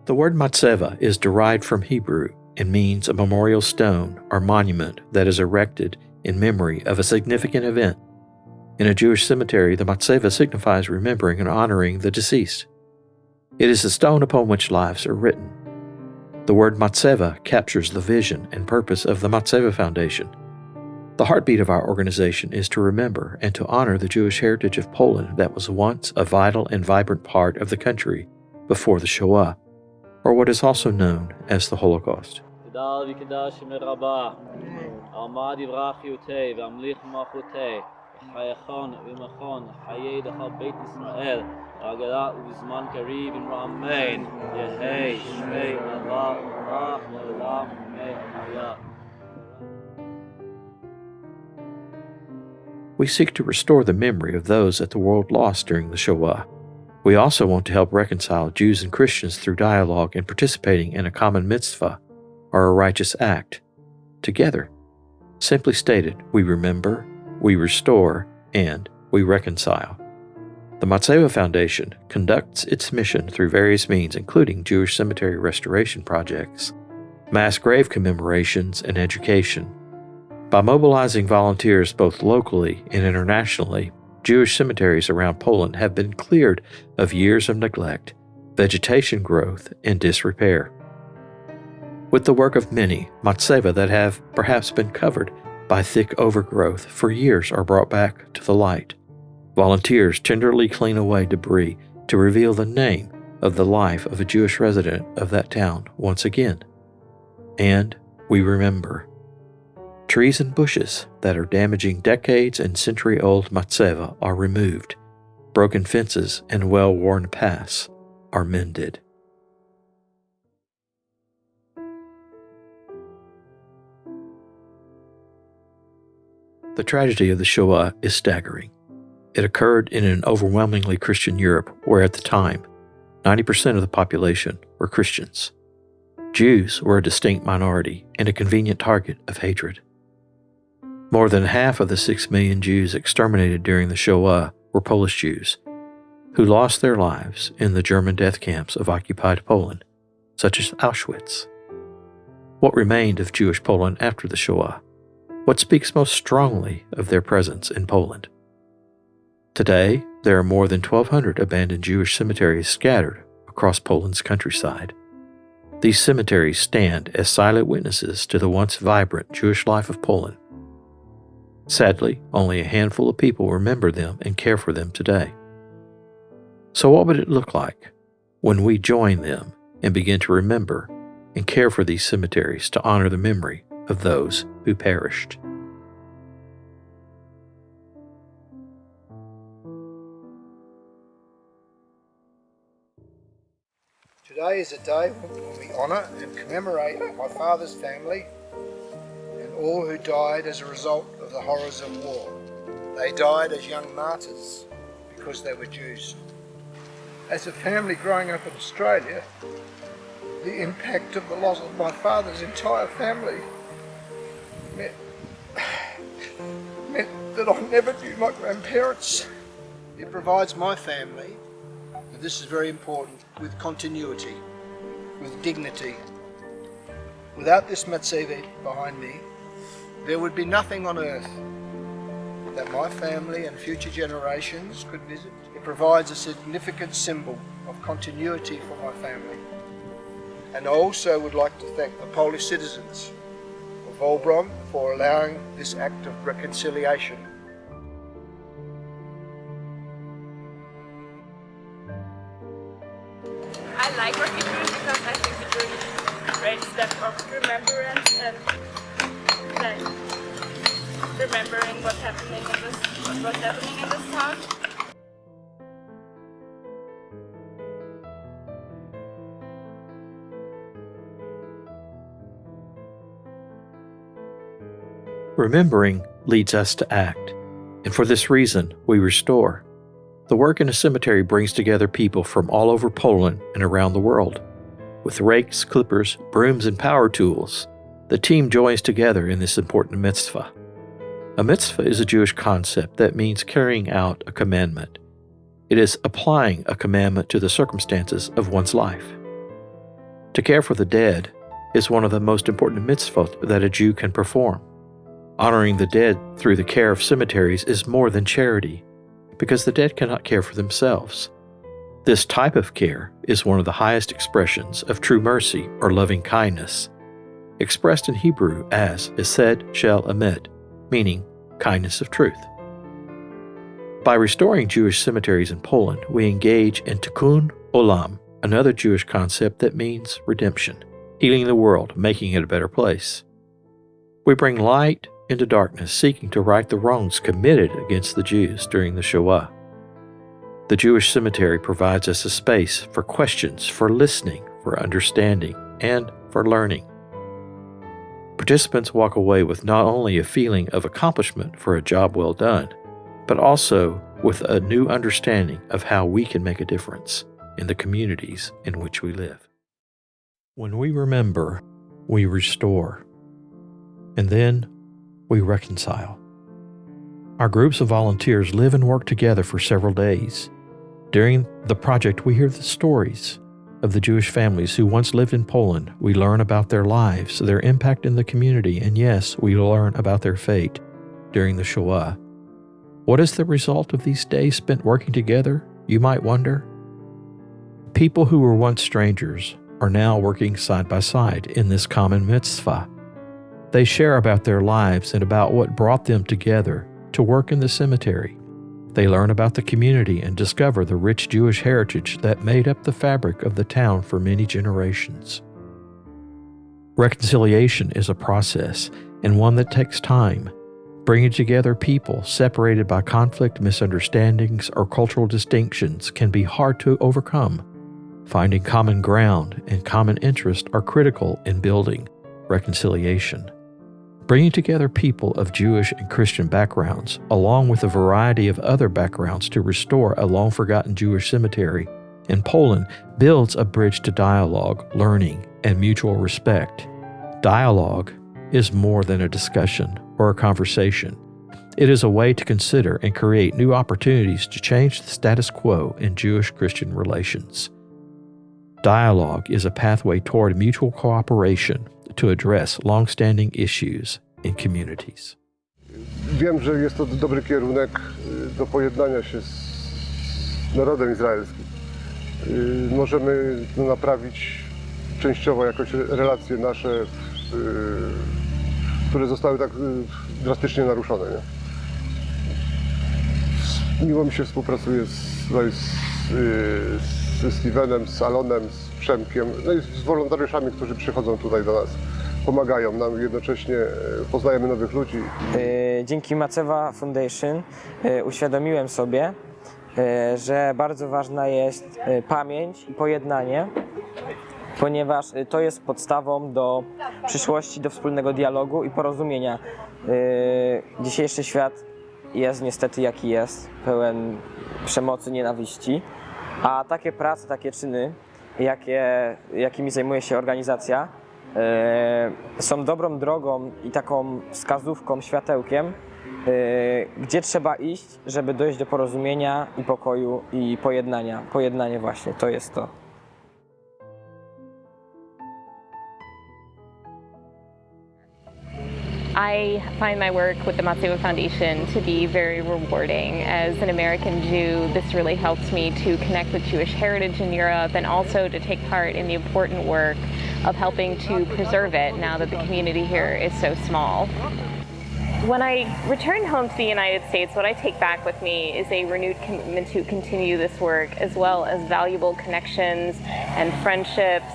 The word Matzevah is derived from Hebrew and means a memorial stone or monument that is erected in memory of a significant event. In a Jewish cemetery, the Matzevah signifies remembering and honoring the deceased. It is the stone upon which lives are written. The word Matzevah captures the vision and purpose of the Matzevah Foundation. The heartbeat of our organization is to remember and to honor the Jewish heritage of Poland that was once a vital and vibrant part of the country before the Shoah, or what is also known as the Holocaust. We seek to restore the memory of those that the world lost during the Shoah. We also want to help reconcile Jews and Christians through dialogue and participating in a common mitzvah, or a righteous act, together. Simply stated, we remember, we restore, and we reconcile. The Matzevah Foundation conducts its mission through various means, including Jewish cemetery restoration projects, mass grave commemorations, and education. By mobilizing volunteers both locally and internationally, Jewish cemeteries around Poland have been cleared of years of neglect, vegetation growth, and disrepair. With the work of many, Matzevah that have perhaps been covered by thick overgrowth for years are brought back to the light. Volunteers tenderly clean away debris to reveal the name of the life of a Jewish resident of that town once again. And we remember. Trees and bushes that are damaging decades and century-old Matzevah are removed. Broken fences and well-worn paths are mended. The tragedy of the Shoah is staggering. It occurred in an overwhelmingly Christian Europe where at the time, 90% of the population were Christians. Jews were a distinct minority and a convenient target of hatred. More than half of the 6 million Jews exterminated during the Shoah were Polish Jews, who lost their lives in the German death camps of occupied Poland, such as Auschwitz. What remained of Jewish Poland after the Shoah? What speaks most strongly of their presence in Poland? Today, there are more than 1,200 abandoned Jewish cemeteries scattered across Poland's countryside. These cemeteries stand as silent witnesses to the once vibrant Jewish life of Poland. Sadly, only a handful of people remember them and care for them today. So what would it look like when we join them and begin to remember and care for these cemeteries to honor the memory of those who perished? Today is a day when we honour and commemorate my father's family and all who died as a result of the horrors of war. They died as young martyrs because they were Jews. As a family growing up in Australia, the impact of the loss of my father's entire family meant that I never knew my grandparents. It provides my family, and this is very important, with continuity, with dignity. Without this Matzevah behind me, there would be nothing on earth that my family and future generations could visit. It provides a significant symbol of continuity for my family. And I also would like to thank the Polish citizens of Wolbrom for allowing this act of reconciliation. I like what we do because I think we do a great step of remembrance and remembering what's happening in this town. Remembering leads us to act, and for this reason we restore. The work in a cemetery brings together people from all over Poland and around the world. With rakes, clippers, brooms, and power tools, the team joins together in this important mitzvah. A mitzvah is a Jewish concept that means carrying out a commandment. It is applying a commandment to the circumstances of one's life. To care for the dead is one of the most important mitzvot that a Jew can perform. Honoring the dead through the care of cemeteries is more than charity, because the dead cannot care for themselves. This type of care is one of the highest expressions of true mercy or loving kindness, expressed in Hebrew as Hesed Shel Emet, meaning kindness of truth. By restoring Jewish cemeteries in Poland, we engage in Tikkun Olam, another Jewish concept that means redemption, healing the world, making it a better place. We bring light into darkness, seeking to right the wrongs committed against the Jews during the Shoah. The Jewish cemetery provides us a space for questions, for listening, for understanding, and for learning. Participants walk away with not only a feeling of accomplishment for a job well done, but also with a new understanding of how we can make a difference in the communities in which we live. When we remember, we restore, and then we reconcile. Our groups of volunteers live and work together for several days. During the project, we hear the stories of the Jewish families who once lived in Poland. We learn about their lives, their impact in the community, and yes, we learn about their fate during the Shoah. What is the result of these days spent working together, you might wonder? People who were once strangers are now working side by side in this common mitzvah. They share about their lives and about what brought them together to work in the cemetery. They learn about the community and discover the rich Jewish heritage that made up the fabric of the town for many generations. Reconciliation is a process, and one that takes time. Bringing together people separated by conflict, misunderstandings, or cultural distinctions can be hard to overcome. Finding common ground and common interest are critical in building reconciliation. Bringing together people of Jewish and Christian backgrounds, along with a variety of other backgrounds to restore a long-forgotten Jewish cemetery in Poland builds a bridge to dialogue, learning, and mutual respect. Dialogue is more than a discussion or a conversation. It is a way to consider and create new opportunities to change the status quo in Jewish-Christian relations. Dialogue is a pathway toward mutual cooperation to address long-standing issues in communities. Wiem, że jest to dobry kierunek do pojednania się z narodem izraelskim. Możemy naprawić częściowo jakoś relacje nasze, które zostały tak drastycznie naruszone. Nie? Miło mi się współpracuje ze Stevenem, z Alonem, z Przemkiem, no i z wolontariuszami, którzy przychodzą tutaj do nas, pomagają nam, jednocześnie poznajemy nowych ludzi. Dzięki Matzevah Foundation uświadomiłem sobie, że bardzo ważna jest pamięć i pojednanie, ponieważ to jest podstawą do przyszłości, do wspólnego dialogu i porozumienia. Dzisiejszy świat jest niestety jaki jest, pełen przemocy, nienawiści, a takie prace, takie czyny, jakimi zajmuje się organizacja, są dobrą drogą i taką wskazówką, światełkiem, gdzie trzeba iść, żeby dojść do porozumienia i pokoju i pojednania. Pojednanie właśnie, to jest to. I find my work with the Matzevah Foundation to be very rewarding. As an American Jew, this really helps me to connect with Jewish heritage in Europe and also to take part in the important work of helping to preserve it now that the community here is so small. When I return home to the United States, what I take back with me is a renewed commitment to continue this work, as well as valuable connections and friendships,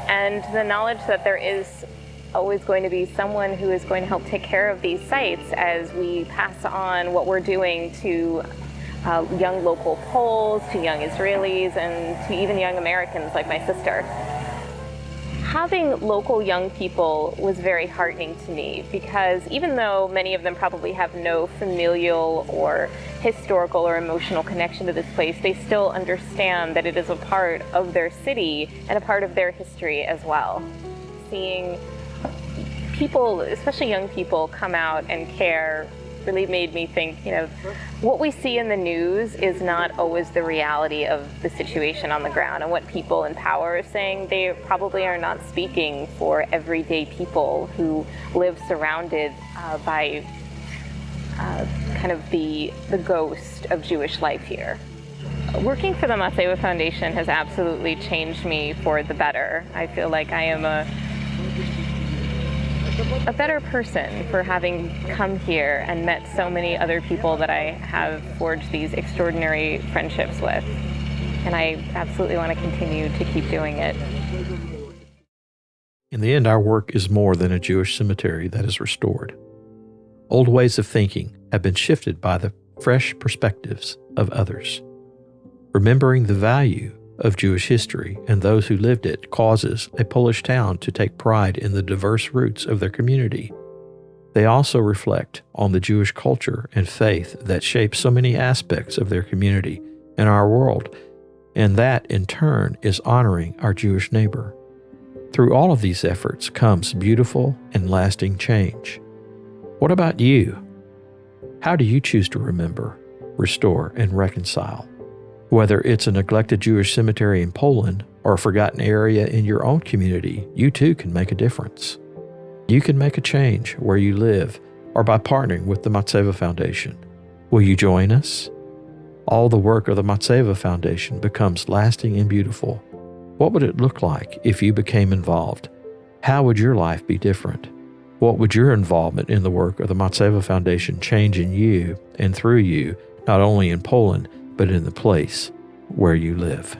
and the knowledge that there is always going to be someone who is going to help take care of these sites as we pass on what we're doing to young local Poles, to young Israelis, and to even young Americans like my sister. having local young people was very heartening to me, because even though many of them probably have no familial or historical or emotional connection to this place, they still understand that it is a part of their city and a part of their history as well. Seeing people, especially young people, come out and care really made me think, what we see in the news is not always the reality of the situation on the ground, and what people in power are saying, they probably are not speaking for everyday people who live surrounded by kind of the ghost of Jewish life here. Working for the Matzevah Foundation has absolutely changed me for the better. I feel like I am a better person for having come here and met so many other people that I have forged these extraordinary friendships with. And I absolutely want to continue to keep doing it. In the end, our work is more than a Jewish cemetery that is restored. Old ways of thinking have been shifted by the fresh perspectives of others. Remembering the value of Jewish history and those who lived it causes a Polish town to take pride in the diverse roots of their community. They also reflect on the Jewish culture and faith that shape so many aspects of their community and our world, and that, in turn, is honoring our Jewish neighbor. Through all of these efforts comes beautiful and lasting change. What about you? How do you choose to remember, restore, and reconcile? Whether it's a neglected Jewish cemetery in Poland or a forgotten area in your own community, you too can make a difference. You can make a change where you live or by partnering with the Matzevah Foundation. Will you join us? All the work of the Matzevah Foundation becomes lasting and beautiful. What would it look like if you became involved? How would your life be different? What would your involvement in the work of the Matzevah Foundation change in you and through you, not only in Poland, but in the place where you live?